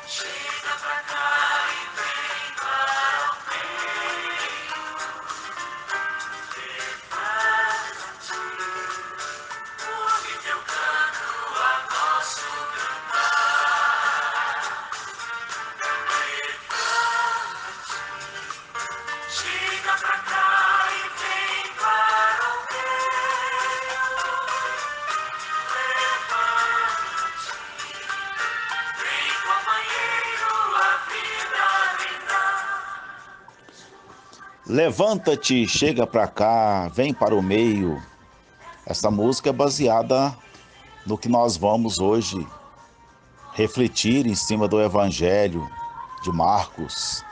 Chega pra cá e vem para o ouve teu canto a nosso cantar. Chega pra cá e vem para o levante, vem companheiro, a vida vem dar. Levanta-te, chega para cá, vem para o meio. Essa música é baseada no que nós vamos hoje refletir em cima do Evangelho de Marcos.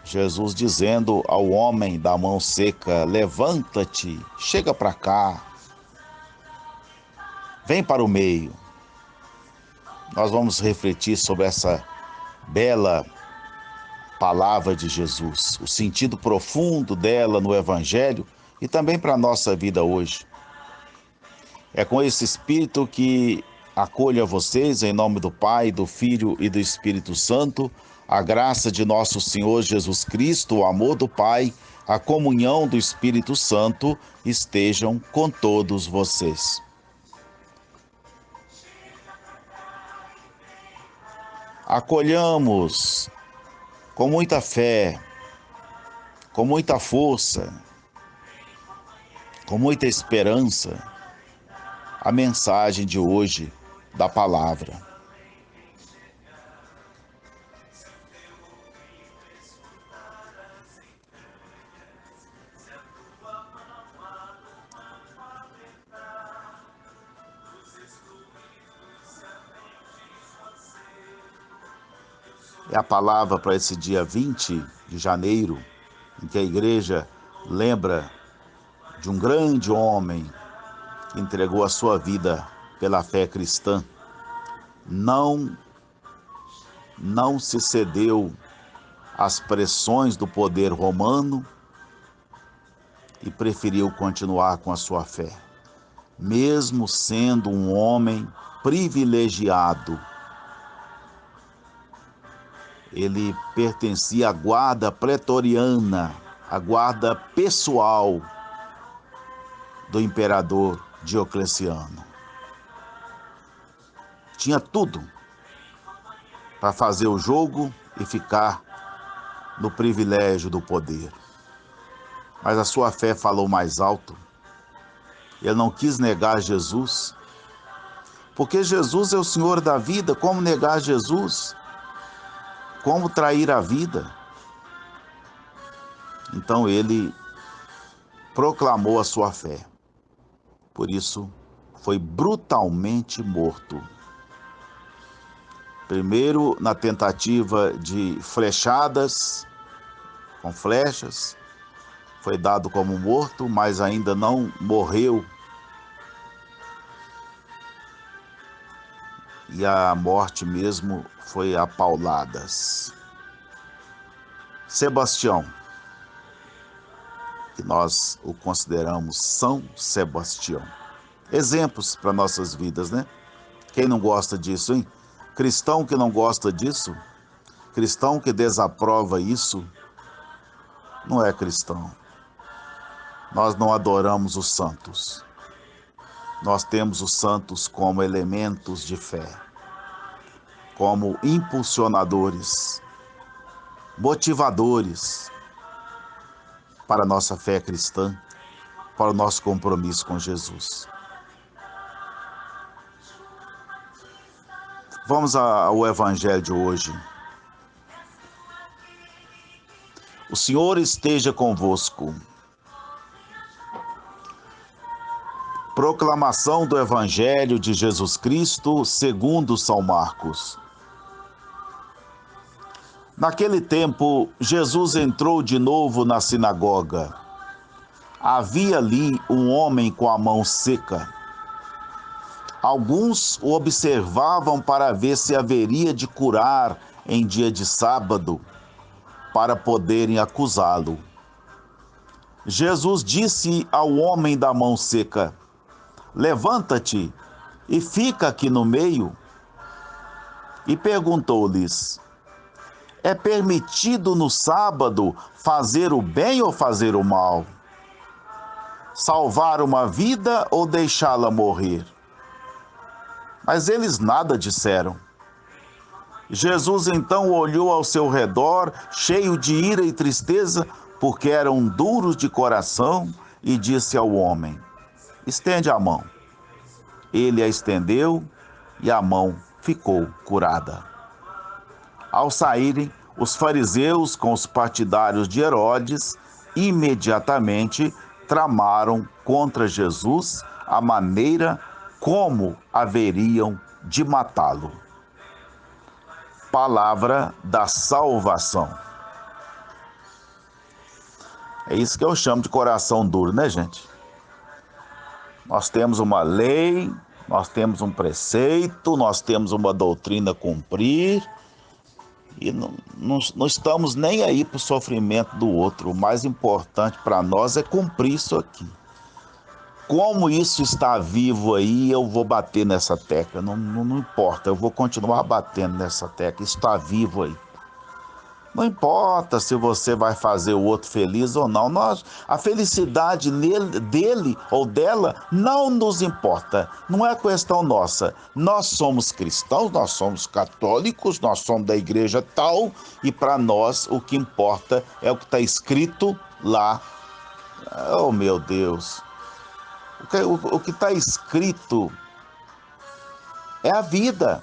Jesus dizendo ao homem da mão seca: levanta-te, chega para cá, vem para o meio. Nós vamos refletir sobre essa bela palavra de Jesus, o sentido profundo dela no Evangelho e também para a nossa vida hoje. É com esse espírito que acolho a vocês, em nome do Pai, do Filho e do Espírito Santo, a graça de nosso Senhor Jesus Cristo, o amor do Pai, a comunhão do Espírito Santo estejam com todos vocês. Acolhamos com muita fé, com muita força, com muita esperança, a mensagem de hoje da palavra. É a palavra para esse dia 20 de janeiro, em que a igreja lembra de um grande homem que entregou a sua vida pela fé cristã. Não se cedeu às pressões do poder romano e preferiu continuar com a sua fé. Mesmo sendo um homem privilegiado, ele pertencia à guarda pretoriana, à guarda pessoal do imperador Diocleciano. Tinha tudo para fazer o jogo e ficar no privilégio do poder. Mas a sua fé falou mais alto. Ele não quis negar Jesus, porque Jesus é o Senhor da vida. Como negar Jesus? Como trair a vida? Então ele proclamou a sua fé. Por isso, foi brutalmente morto. Primeiro, na tentativa de flechadas, com flechas, foi dado como morto, mas ainda não morreu. E a morte mesmo foi a pauladas. Sebastião, que nós o consideramos São Sebastião. Exemplos para nossas vidas, né? Quem não gosta disso, hein? Cristão que não gosta disso, cristão que desaprova isso, não é cristão. Nós não adoramos os santos. Nós temos os santos como elementos de fé, como impulsionadores, motivadores para a nossa fé cristã, para o nosso compromisso com Jesus. Vamos ao Evangelho de hoje. O Senhor esteja convosco. Proclamação do Evangelho de Jesus Cristo segundo São Marcos. Naquele tempo, Jesus entrou de novo na sinagoga. Havia ali um homem com a mão seca. Alguns o observavam para ver se haveria de curar em dia de sábado para poderem acusá-lo. Jesus disse ao homem da mão seca: levanta-te e fica aqui no meio. E perguntou-lhes: é permitido no sábado fazer o bem ou fazer o mal? Salvar uma vida ou deixá-la morrer? Mas eles nada disseram. Jesus então olhou ao seu redor, cheio de ira e tristeza, porque eram duros de coração, e disse ao homem: estende a mão. Ele a estendeu e a mão ficou curada. Ao saírem, os fariseus com os partidários de Herodes imediatamente tramaram contra Jesus a maneira como haveriam de matá-lo. Palavra da salvação. É isso que eu chamo de coração duro, né, gente? Nós temos uma lei, nós temos um preceito, nós temos uma doutrina a cumprir e não estamos nem aí para o sofrimento do outro. O mais importante para nós é cumprir isso aqui. Como isso está vivo aí, eu vou bater nessa tecla. Não importa, eu vou continuar batendo nessa tecla. Isso está vivo aí. Não importa se você vai fazer o outro feliz ou não. A felicidade dele ou dela não nos importa. Não é questão nossa. Nós somos cristãos, nós somos católicos, nós somos da igreja tal. E para nós o que importa é o que está escrito lá. Oh, meu Deus. O que está escrito é a vida.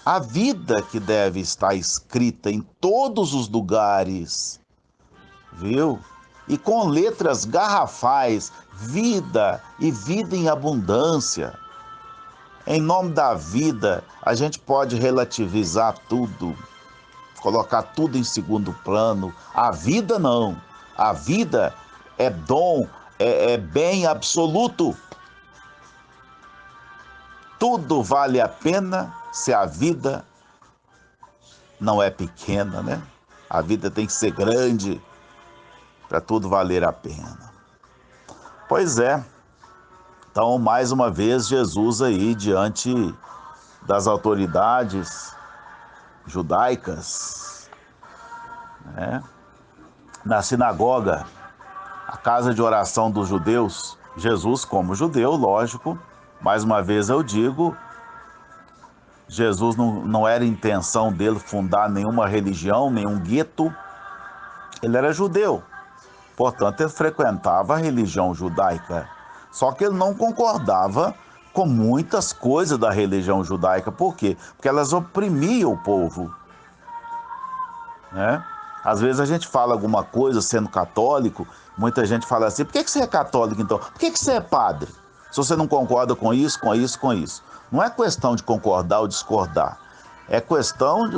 A vida que deve estar escrita em todos os lugares, viu? E com letras garrafais, vida e vida em abundância. Em nome da vida, a gente pode relativizar tudo, colocar tudo em segundo plano. A vida não. A vida é dom, é bem absoluto. Tudo vale a pena se a vida não é pequena, né? A vida tem que ser grande para tudo valer a pena. Pois é. Então, mais uma vez, Jesus aí diante das autoridades judaicas, né? Na sinagoga, a casa de oração dos judeus, Jesus como judeu, lógico, mais uma vez eu digo, Jesus não era intenção dele fundar nenhuma religião, nenhum gueto. Ele era judeu, portanto ele frequentava a religião judaica. Só que ele não concordava com muitas coisas da religião judaica. Por quê? Porque elas oprimiam o povo, né? Às vezes a gente fala alguma coisa sendo católico, muita gente fala assim: por que você é católico então? Por que você é padre? Se você não concorda com isso, com isso, com isso. Não é questão de concordar ou discordar. É questão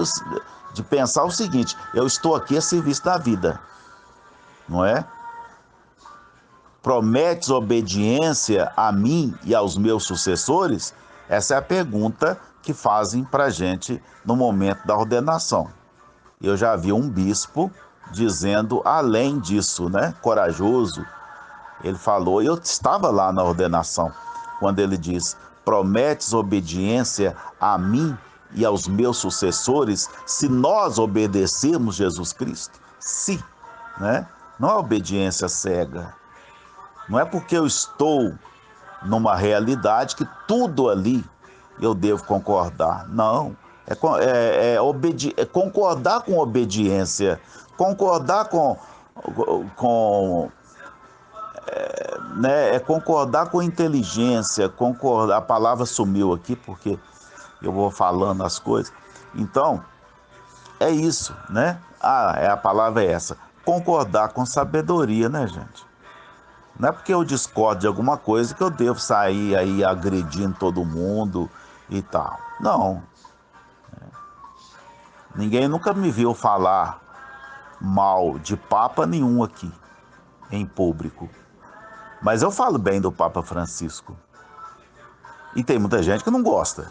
de pensar o seguinte: eu estou aqui a serviço da vida. Não é? Prometes obediência a mim e aos meus sucessores? Essa é a pergunta que fazem para a gente no momento da ordenação. Eu já vi um bispo dizendo além disso, né? Corajoso. Ele falou, eu estava lá na ordenação, quando ele diz: prometes obediência a mim e aos meus sucessores se nós obedecermos Jesus Cristo? Se, né? Não é obediência cega. Não é porque eu estou numa realidade que tudo ali eu devo concordar. Não. É concordar com obediência, concordar né, é concordar com inteligência, concordar. A palavra sumiu aqui porque eu vou falando as coisas. Então, é isso, né? A palavra é essa. Concordar com sabedoria, né, gente? Não é porque eu discordo de alguma coisa que eu devo sair aí agredindo todo mundo e tal. Não. Ninguém nunca me viu falar mal de Papa nenhum aqui, em público. Mas eu falo bem do Papa Francisco. E tem muita gente que não gosta,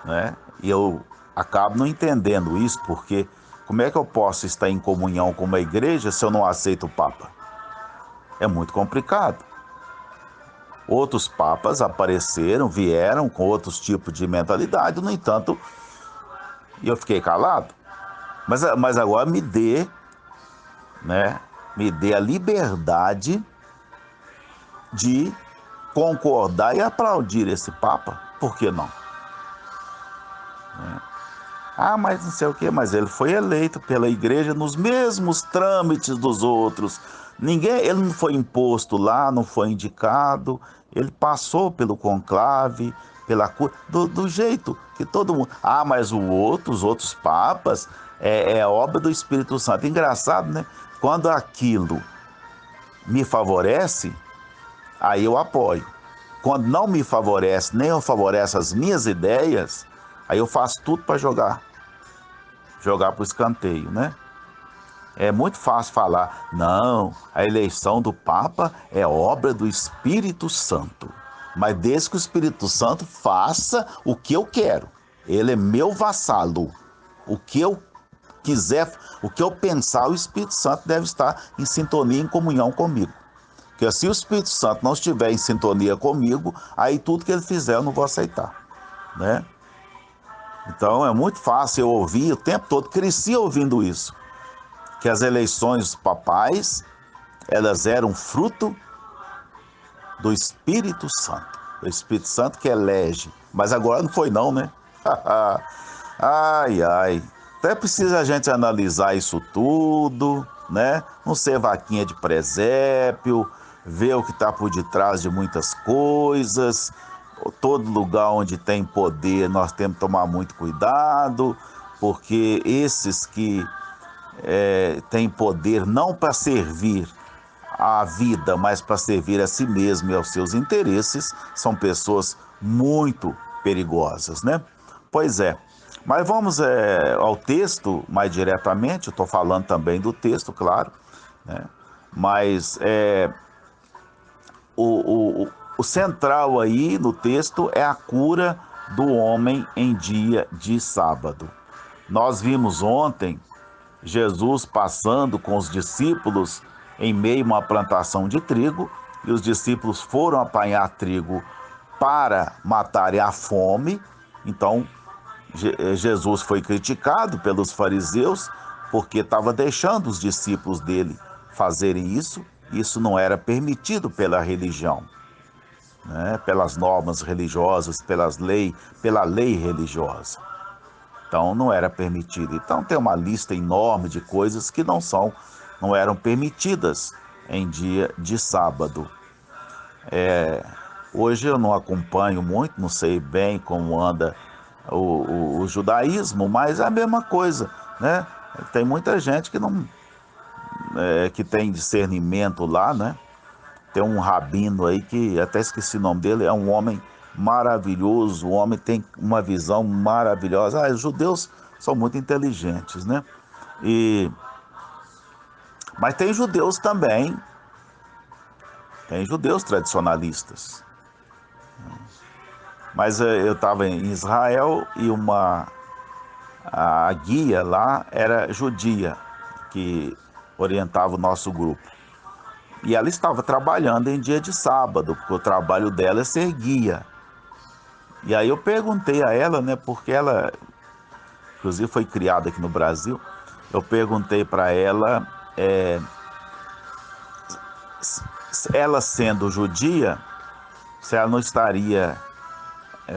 né? E eu acabo não entendendo isso, porque como é que eu posso estar em comunhão com uma igreja se eu não aceito o Papa? É muito complicado. Outros papas apareceram, vieram com outros tipos de mentalidade, no entanto, eu fiquei calado. Mas agora né, me dê a liberdade de concordar e aplaudir esse Papa. Por que não? Ah, mas não sei o quê, mas ele foi eleito pela igreja nos mesmos trâmites dos outros. Ele não foi imposto lá, não foi indicado, ele passou pelo conclave, do jeito que todo mundo. Ah, mas os outros papas é obra do Espírito Santo. Engraçado, né? Quando aquilo me favorece, aí eu apoio. Quando não me favorece, nem eu favorece as minhas ideias, aí eu faço tudo para jogar para o escanteio, né? É muito fácil falar, não, a eleição do Papa é obra do Espírito Santo. Mas desde que o Espírito Santo faça o que eu quero. Ele é meu vassalo. O que eu quiser, o que eu pensar, o Espírito Santo deve estar em sintonia, em comunhão comigo. Porque se o Espírito Santo não estiver em sintonia comigo, aí tudo que ele fizer eu não vou aceitar, né? Então é muito fácil eu ouvir o tempo todo, cresci ouvindo isso, que as eleições papais, elas eram fruto do Espírito Santo. O Espírito Santo que elege, mas agora não foi não, né? Ai, ai. Até precisa a gente analisar isso tudo, né? Não ser vaquinha de presépio, ver o que está por detrás de muitas coisas. Todo lugar onde tem poder, nós temos que tomar muito cuidado, porque esses que têm poder não para servir a vida, mas para servir a si mesmo e aos seus interesses, são pessoas muito perigosas, né? Pois é. Mas vamos ao texto mais diretamente. Eu estou falando também do texto, claro, né? Mas o central aí no texto é a cura do homem em dia de sábado. Nós vimos ontem Jesus passando com os discípulos em meio a uma plantação de trigo, e os discípulos foram apanhar trigo para matarem a fome. Então, Jesus foi criticado pelos fariseus porque estava deixando os discípulos dele fazerem isso. Isso não era permitido pela religião, né? Pelas normas religiosas, pela lei religiosa. Então não era permitido. Então tem uma lista enorme de coisas que não eram permitidas em dia de sábado. Hoje eu não acompanho muito, não sei bem como anda o judaísmo, mas é a mesma coisa, né? Tem muita gente que não que tem discernimento lá, né? Tem um rabino aí que até esqueci o nome dele, é um homem maravilhoso, o homem tem uma visão maravilhosa. Os judeus são muito inteligentes, né? Mas tem judeus também, tem judeus tradicionalistas. Mas eu estava em Israel e a guia lá era judia, que orientava o nosso grupo. E ela estava trabalhando em dia de sábado, porque o trabalho dela é ser guia. E aí eu perguntei a ela, né, porque ela, inclusive, foi criada aqui no Brasil. Eu perguntei para ela, ela sendo judia, se ela não estaria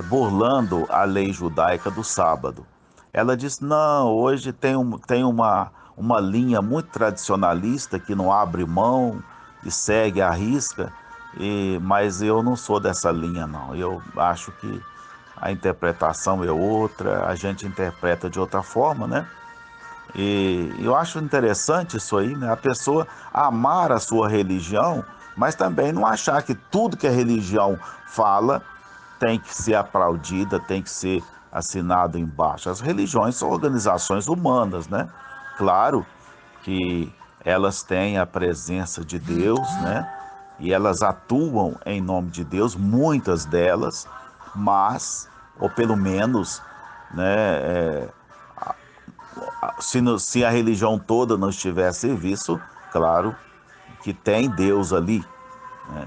burlando a lei judaica do sábado. Ela disse, não, hoje tem uma linha muito tradicionalista que não abre mão e segue à risca, mas eu não sou dessa linha, não. Eu acho que a interpretação é outra, a gente interpreta de outra forma, né? E eu acho interessante isso aí, né? A pessoa amar a sua religião, mas também não achar que tudo que a religião fala tem que ser aplaudida, tem que ser assinado embaixo. As religiões são organizações humanas, né? Claro que elas têm a presença de Deus, né? E elas atuam em nome de Deus, muitas delas, mas, ou pelo menos né? Se a religião toda não estiver a serviço, claro que tem Deus ali, né?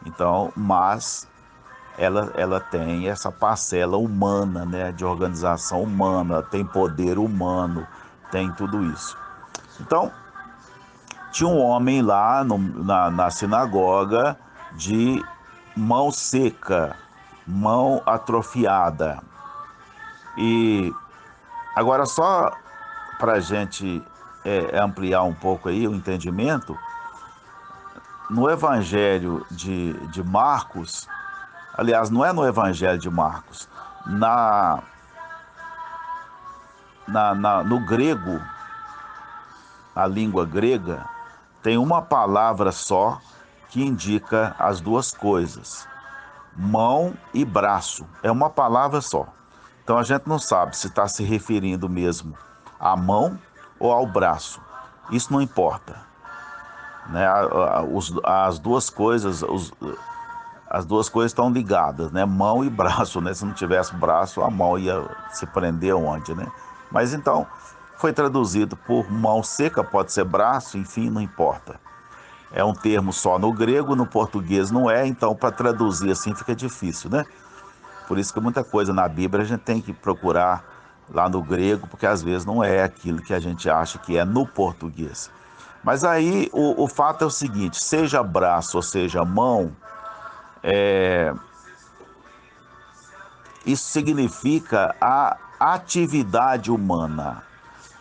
Então, mas ela tem essa parcela humana, né? De organização humana, tem poder humano, tem tudo isso. Então, tinha um homem lá na sinagoga de mão seca, mão atrofiada. E agora só para a gente ampliar um pouco aí o entendimento, no Evangelho de Marcos, aliás, não é no Evangelho de Marcos, no grego, na língua grega, tem uma palavra só que indica as duas coisas: mão e braço. É uma palavra só. Então a gente não sabe se está se referindo mesmo à mão ou ao braço. Isso não importa, né? As duas coisas, as duas coisas estão ligadas, né? Mão e braço, né? Se não tivesse braço, a mão ia se prender onde, né? Mas então foi traduzido por mão seca, pode ser braço, enfim, não importa. É um termo só no grego, no português não é, então para traduzir assim fica difícil, né? Por isso que muita coisa na Bíblia a gente tem que procurar lá no grego, porque às vezes não é aquilo que a gente acha que é no português. Mas aí o fato é o seguinte: seja braço ou seja mão, isso significa a atividade humana.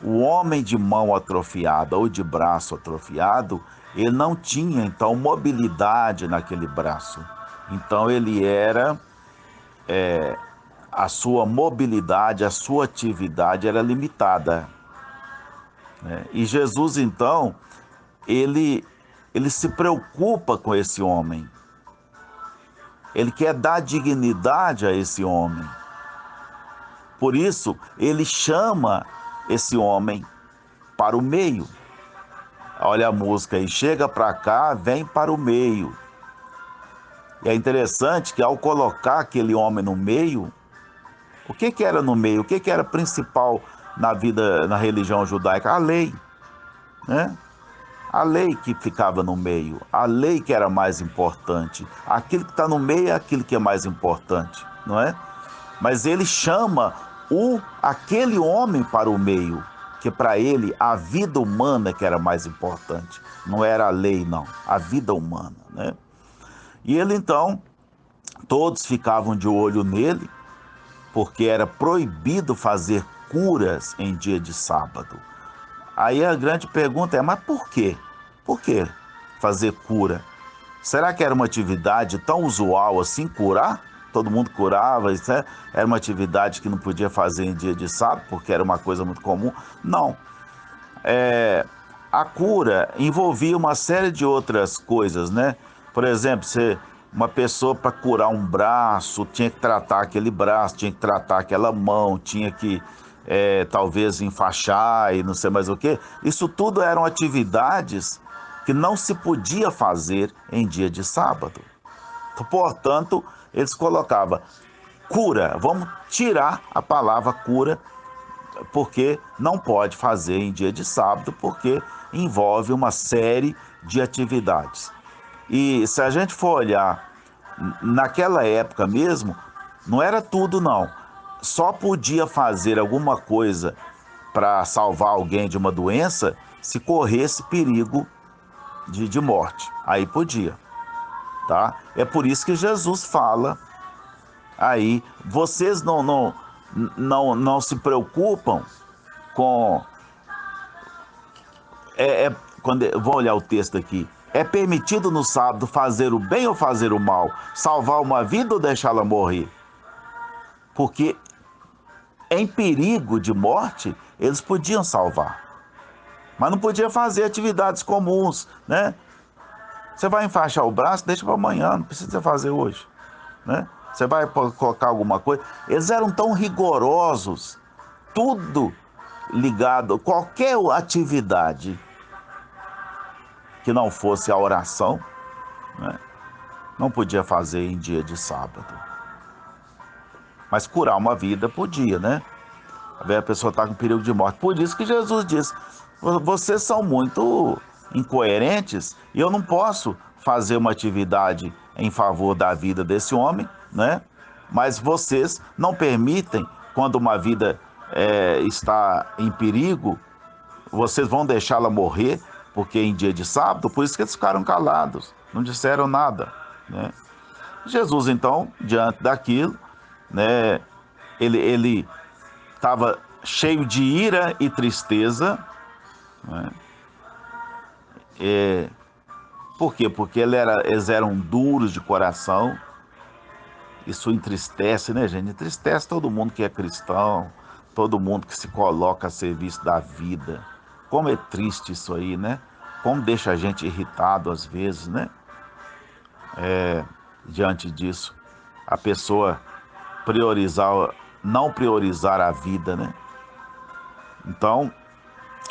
O homem de mão atrofiada ou de braço atrofiado, ele não tinha então mobilidade naquele braço. Então ele era, a sua mobilidade, a sua atividade era limitada, né? E Jesus então, ele se preocupa com esse homem. Ele quer dar dignidade a esse homem. Por isso, ele chama esse homem para o meio. Olha a música aí, chega para cá, vem para o meio. E é interessante que ao colocar aquele homem no meio, o que era no meio? O que era principal na vida, na religião judaica? A lei, né? A lei que ficava no meio, a lei que era mais importante. Aquilo que está no meio é aquilo que é mais importante, não é? Mas ele chama aquele homem para o meio, que para ele a vida humana que era mais importante, não era a lei não, a vida humana, né? E ele então, todos ficavam de olho nele, porque era proibido fazer curas em dia de sábado. Aí a grande pergunta é, mas por quê? Por que fazer cura? Será que era uma atividade tão usual assim, curar? Todo mundo curava, isso era uma atividade que não podia fazer em dia de sábado, porque era uma coisa muito comum? Não. A cura envolvia uma série de outras coisas, né? Por exemplo, uma pessoa para curar um braço, tinha que tratar aquele braço, tinha que tratar aquela mão, tinha que talvez enfaixar e não sei mais o que. Isso tudo eram atividades que não se podia fazer em dia de sábado. Portanto, eles colocavam cura, vamos tirar a palavra cura, porque não pode fazer em dia de sábado, porque envolve uma série de atividades. E se a gente for olhar, naquela época mesmo, não era tudo não. Só podia fazer alguma coisa para salvar alguém de uma doença se corresse perigo de morte. Aí podia, tá? É por isso que Jesus fala aí, vocês não se preocupam com... Vou olhar o texto aqui. É permitido no sábado fazer o bem ou fazer o mal? Salvar uma vida ou deixá-la morrer? Porque em perigo de morte, eles podiam salvar. Mas não podia fazer atividades comuns, né? Você vai enfaixar o braço, deixa para amanhã, não precisa fazer hoje, né? Você vai colocar alguma coisa. Eles eram tão rigorosos, tudo ligado, qualquer atividade que não fosse a oração, né, não podia fazer em dia de sábado. Mas curar uma vida podia, né? a pessoa está com perigo de morte. Por isso que Jesus diz: vocês são muito incoerentes e eu não posso fazer uma atividade em favor da vida desse homem, né? Mas vocês não permitem, quando uma vida está em perigo, vocês vão deixá-la morrer, porque em dia de sábado. Por isso que eles ficaram calados, não disseram nada, né? Jesus, então, diante daquilo, né, ele estava cheio de ira e tristeza, né? Por quê? Porque eles eram duros de coração. Isso entristece, né, gente? Entristece todo mundo que é cristão, todo mundo que se coloca a serviço da vida. Como é triste isso aí, né? Como deixa a gente irritado às vezes, né? Diante disso, a pessoa não priorizar a vida, né? Então,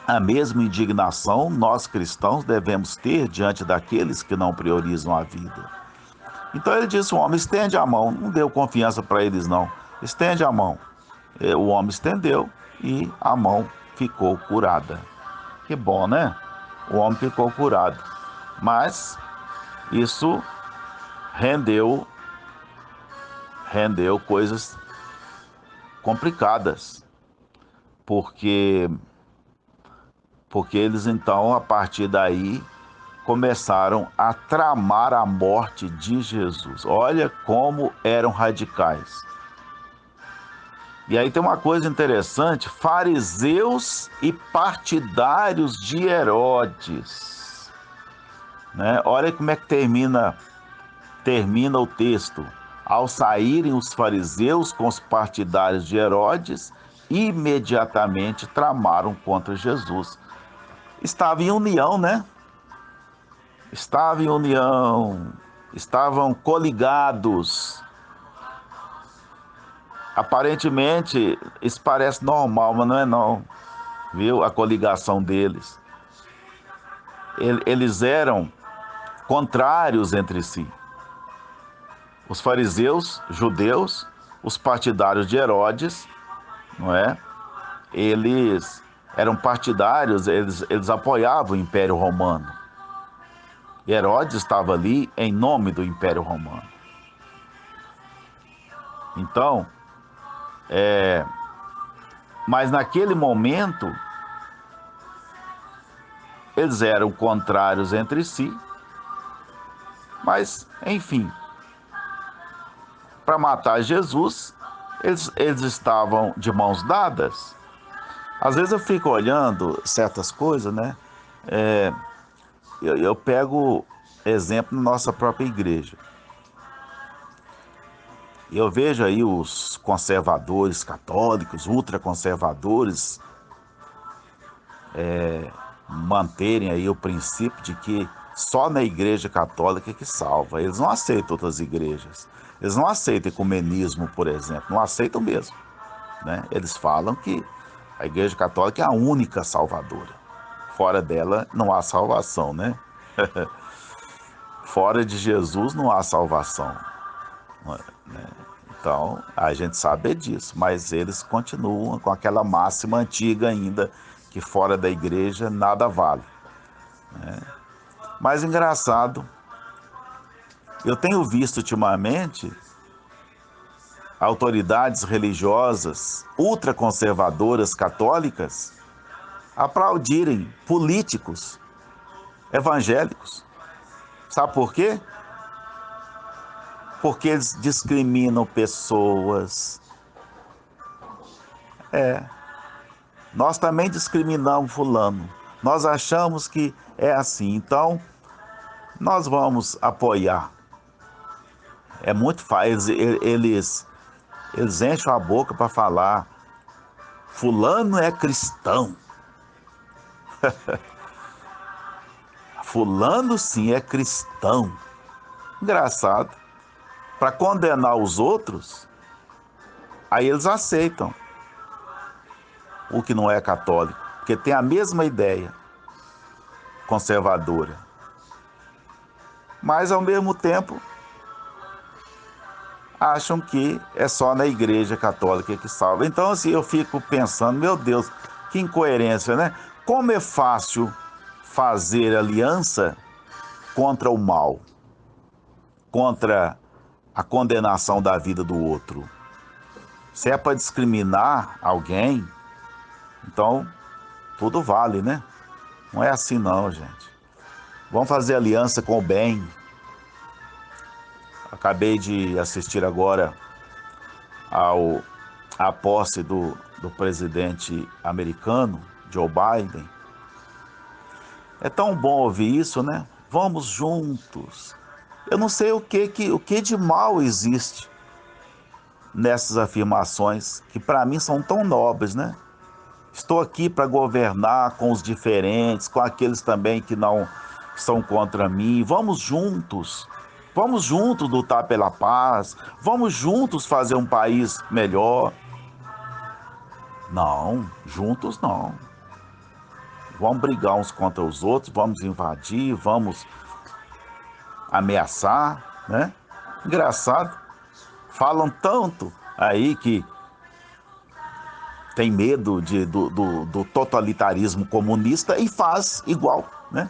a mesma indignação nós cristãos devemos ter diante daqueles que não priorizam a vida. Então ele disse: o homem estende a mão, não deu confiança para eles não, estende a mão. O homem estendeu e a mão ficou curada. Que bom, né? O homem ficou curado. Mas isso rendeu coisas complicadas, porque eles então, a partir daí, começaram a tramar a morte de Jesus. Olha como eram radicais. E aí tem uma coisa interessante: fariseus e partidários de Herodes, né? Olha como é que termina o texto. Ao saírem os fariseus com os partidários de Herodes, imediatamente tramaram contra Jesus. Estava em união, né? Estava em união, estavam coligados. Aparentemente, isso parece normal, mas não é não, viu? A coligação deles. Eles eram contrários entre si. Os fariseus, judeus, os partidários de Herodes, não é? Eles eram partidários, eles apoiavam o Império Romano. E Herodes estava ali em nome do Império Romano. Então, mas naquele momento, eles eram contrários entre si, mas, enfim, para matar Jesus, eles estavam de mãos dadas. Às vezes eu fico olhando certas coisas, né? Eu pego exemplo na nossa própria igreja. Eu vejo aí os conservadores católicos, ultraconservadores, manterem aí o princípio de que só na igreja católica que salva. Eles não aceitam outras igrejas. Eles não aceitam ecumenismo, por exemplo. Não aceitam mesmo, né? Eles falam que a igreja católica é a única salvadora. Fora dela não há salvação, né? Fora de Jesus não há salvação, né? Então, a gente sabe disso, mas eles continuam com aquela máxima antiga ainda, que fora da igreja nada vale, né? Mas engraçado, eu tenho visto ultimamente autoridades religiosas ultraconservadoras católicas aplaudirem políticos evangélicos. Sabe por quê? Porque eles discriminam pessoas. Nós também discriminamos fulano. Nós achamos que é assim, então nós vamos apoiar. É muito fácil. Eles enchem a boca para falar: fulano é cristão. Fulano sim é cristão. Engraçado. Para condenar os outros, aí eles aceitam o que não é católico, porque tem a mesma ideia conservadora. Mas, ao mesmo tempo, acham que é só na Igreja Católica que salva. Então, assim, eu fico pensando, meu Deus, que incoerência, né? Como é fácil fazer aliança contra o mal, contra a condenação da vida do outro. Se é para discriminar alguém, então tudo vale, né? Não é assim não, gente. Vamos fazer aliança com o bem. Acabei de assistir agora à posse do presidente americano, Joe Biden. É tão bom ouvir isso, né? Vamos juntos. Eu não sei o que de mal existe nessas afirmações, que para mim são tão nobres, né? Estou aqui para governar com os diferentes, com aqueles também que não são contra mim. Vamos juntos lutar pela paz, vamos juntos fazer um país melhor. Não, juntos não. Vamos brigar uns contra os outros, vamos invadir, vamos ameaçar, né? Engraçado, falam tanto aí que tem medo do totalitarismo comunista e faz igual, né?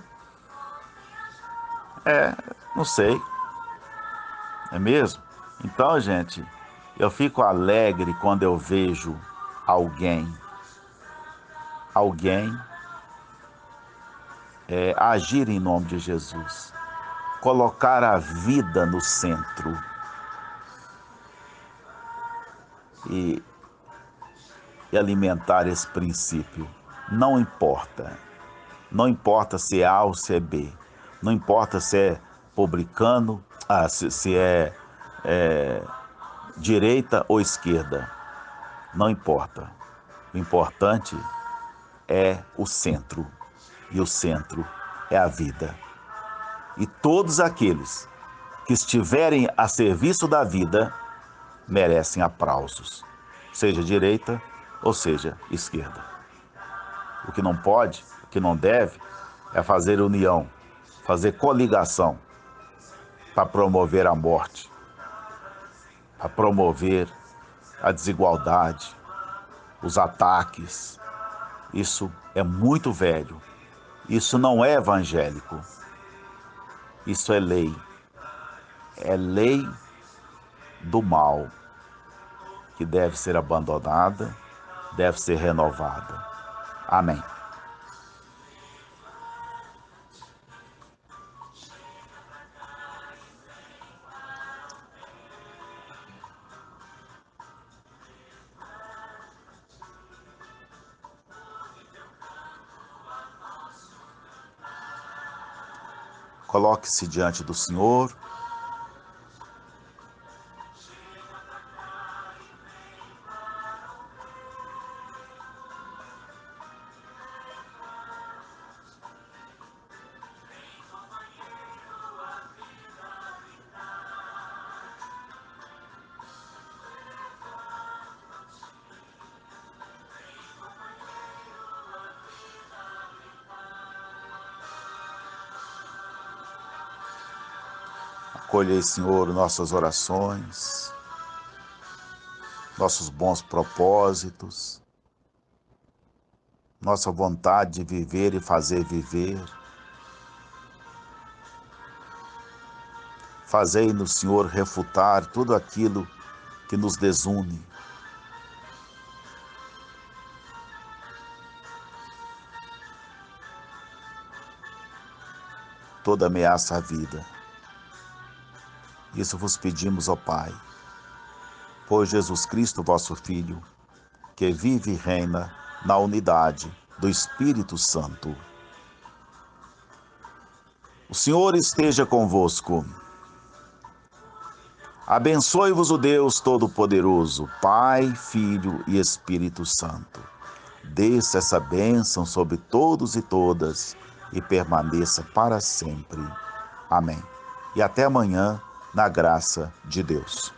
Não sei, é mesmo? Então, gente, eu fico alegre quando eu vejo alguém agir em nome de Jesus, colocar a vida no centro e, e alimentar esse princípio. Não importa. Não importa se é A ou se é B. Não importa se é publicano, se é direita ou esquerda. Não importa. O importante é o centro. E o centro é a vida. E todos aqueles que estiverem a serviço da vida merecem aplausos, seja direita ou seja esquerda. O que não pode, o que não deve, é fazer união, fazer coligação para promover a morte, para promover a desigualdade, os ataques. Isso é muito velho. Isso não é evangélico. Isso é lei. É lei do mal, que deve ser abandonada, deve ser renovada. Amém. Coloque-se diante do Senhor. Acolhei, Senhor, nossas orações, nossos bons propósitos, nossa vontade de viver e fazer viver. Fazei-nos, Senhor, refutar tudo aquilo que nos desune. Toda ameaça à vida. Isso vos pedimos, ó Pai, por Jesus Cristo, vosso Filho, que vive e reina na unidade do Espírito Santo. O Senhor esteja convosco. Abençoe-vos o Deus Todo-Poderoso, Pai, Filho e Espírito Santo. Desça essa bênção sobre todos e todas e permaneça para sempre. Amém. E até amanhã, na graça de Deus.